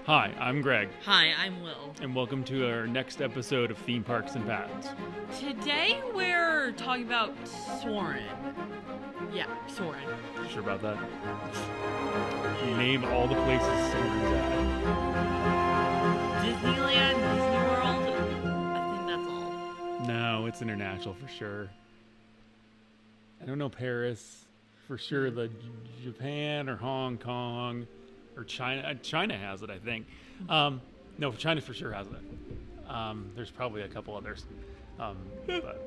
Hi, I'm Greg, Hi, I'm Will. and welcome to our next episode of Theme Parks and Patents. Today we're talking about Soarin. Yeah, Soarin. You sure about that? Name all the places Soarin's at. Disneyland, Disney World. I think that's all. No, it's international for sure. I don't know Paris for sure. The Japan or Hong Kong or China. China has it, I think. No, China for sure has it. There's probably a couple others, but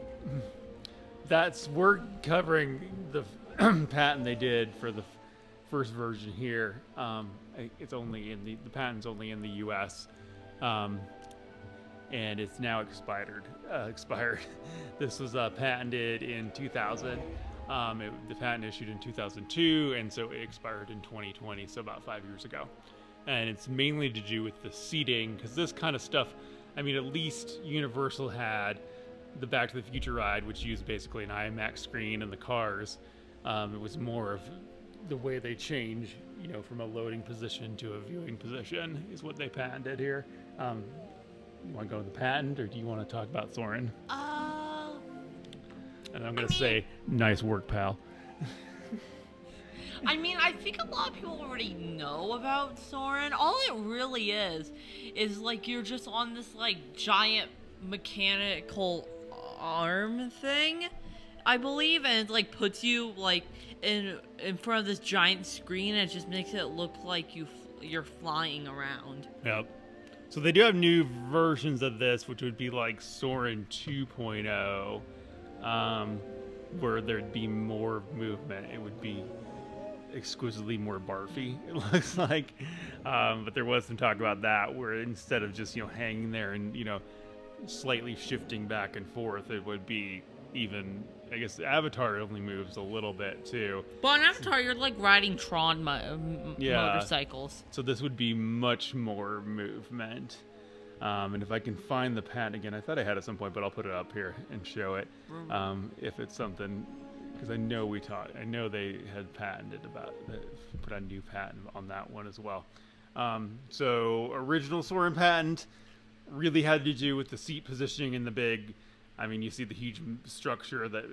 we're covering the patent they did for the first version here. It's only in the patent's only in the U.S. And it's now expired. This was patented in 2000. The patent issued in 2002, and so it expired in 2020, so about 5 years ago. And it's mainly to do with the seating, because this kind of stuff, I mean, at least Universal had the Back to the Future ride, which used basically an IMAX screen in the cars. It was more of the way they change, from a loading position to a viewing position is what they patented here. You want to go to the patent, or do you want to talk about Soarin'? And I'm going to say, nice work, pal. I mean, I think a lot of people already know about Soarin'. All it really is like you're just on this like giant mechanical arm thing, I believe, and it like puts you like in front of this giant screen, and it just makes it look like you're flying around. Yep. So they do have new versions of this, which would be like Soarin' 2.0, where there'd be more movement. It would be exquisitely more barfy, it looks like. But there was some talk about that, where instead of just, hanging there and, slightly shifting back and forth, it would be even, I guess Avatar only moves a little bit too. But on Avatar, you're like riding Tron motorcycles. So this would be much more movement. And if I can find the patent again, I thought I had it at some point, but I'll put it up here and show it. If it's something, because I know they had patented put a new patent on that one as well. So original Soarin' patent really had to do with the seat positioning in the big. I mean, you see the huge structure that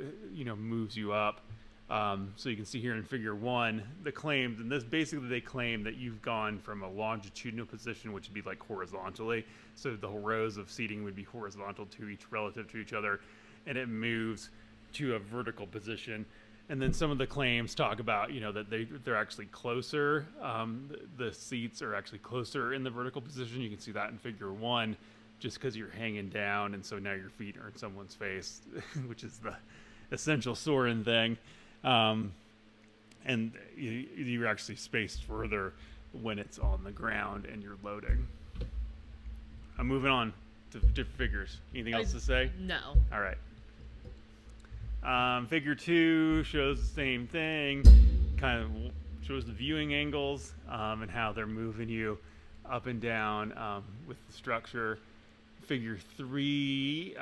moves you up. So you can see here in Figure 1 the claims, and this basically they claim that you've gone from a longitudinal position, which would be like horizontally. So the rows of seating would be horizontal relative to each other, and it moves to a vertical position. And then some of the claims talk about that they're actually closer. The seats are actually closer in the vertical position. You can see that in Figure 1, just because you're hanging down, and so now your feet are in someone's face, which is the essential Soarin' thing. And you're actually spaced further when it's on the ground and you're loading. I'm moving on to different figures. Anything else to say? No. All right. Figure 2 shows the same thing, kind of shows the viewing angles and how they're moving you up and down with the structure. Figure 3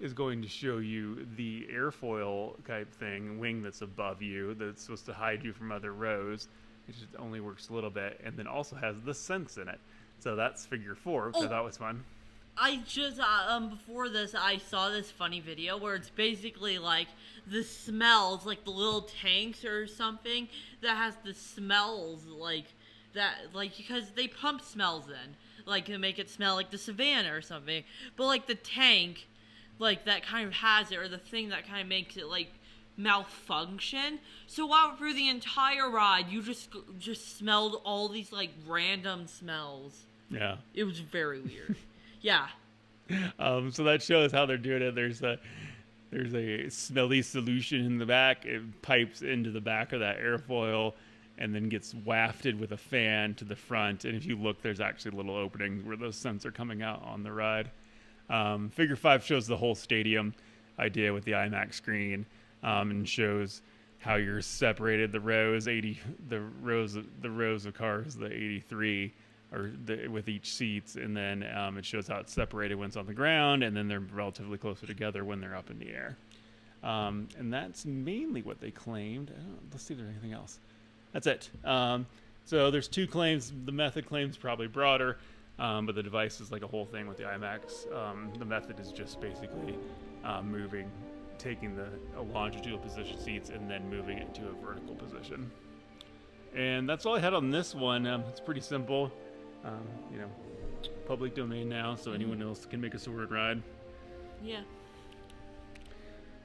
is going to show you the airfoil type thing, wing that's above you, that's supposed to hide you from other rows. It just only works a little bit, and then also has the sense in it. So that's Figure 4, which I thought was fun. I just, before this, I saw this funny video where it's basically like the smells, like the little tanks or something that has the smells like that, like, because they pump smells in, like to make it smell like the savannah or something. But like the tank, like that kind of has it, or the thing that kind of makes it like malfunction. So while through the entire ride, you just smelled all these like random smells. Yeah. It was very weird. Yeah. So that shows how they're doing it. There's a smelly solution in the back. It pipes into the back of that airfoil and then gets wafted with a fan to the front. And if you look, there's actually little openings where those scents are coming out on the ride. Figure 5 shows the whole stadium idea with the IMAX screen, and shows how you're separated. The rows of cars, the 83. With each seats, and then it shows how it's separated when it's on the ground, and then they're relatively closer together when they're up in the air. And that's mainly what they claimed. Let's see if there's anything else. That's it. So there's two claims. The method claim's probably broader, but the device is like a whole thing with the IMAX. The method is just basically taking a longitudinal position seats and then moving it to a vertical position. And that's all I had on this one. It's pretty simple. Public domain now, so anyone else can make a Soarin' ride. Yeah.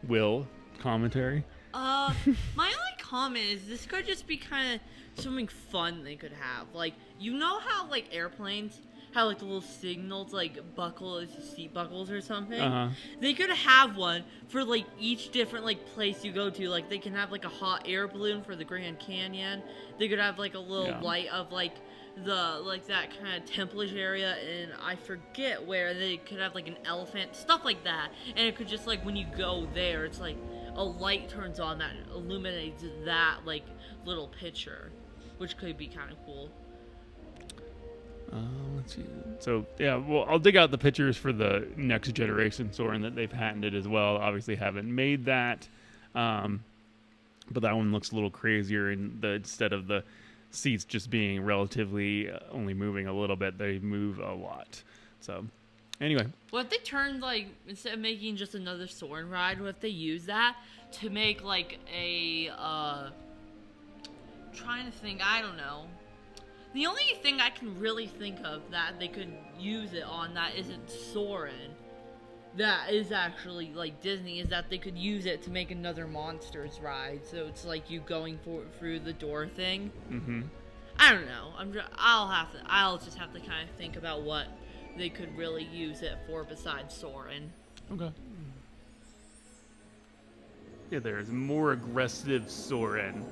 Will, commentary? My only comment is this could just be kind of something fun they could have. Like, you know how, like, airplanes have, like, the little signals, like, seat buckles or something? Uh-huh. They could have one for, like, each different, like, place you go to. Like, they can have, like, a hot air balloon for the Grand Canyon. They could have, like, a little light of, like, that kind of temple-ish area, and I forget where. They could have, like, an elephant, stuff like that. And it could just, like, when you go there, it's, like, a light turns on that illuminates that, like, little picture, which could be kind of cool. Let's see. So, yeah, well, I'll dig out the pictures for the next generation Soarin' that they've patented as well. Obviously haven't made that, but that one looks a little crazier. Instead of the seats just being relatively only moving a little bit, they move a lot. So, anyway. What if they turned, like, instead of making just another Soarin' ride, what if they use that to make, like, trying to think, I don't know. The only thing I can really think of that they could use it on that isn't Soarin', that is actually, like, Disney, is that they could use it to make another Monsters ride. So it's like you going through the door thing. Mm-hmm. I don't know. I'll just have to kind of think about what they could really use it for besides Soarin'. Okay. Yeah, there's more aggressive Soarin'.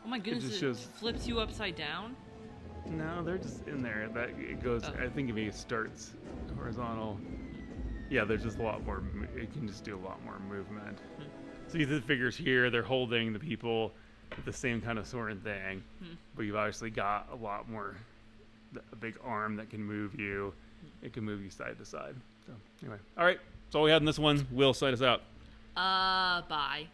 Oh my goodness, it flips you upside down? No, they're just in there. It goes. I think if it starts horizontal, yeah, there's just a lot more. It can just do a lot more movement. So you see the figures here. They're holding the people with the same kind of Soarin' thing, but you've obviously got a lot more. A big arm that can move you. It can move you side to side. So anyway, all right. That's all we had in this one. Will, cite us out. Bye.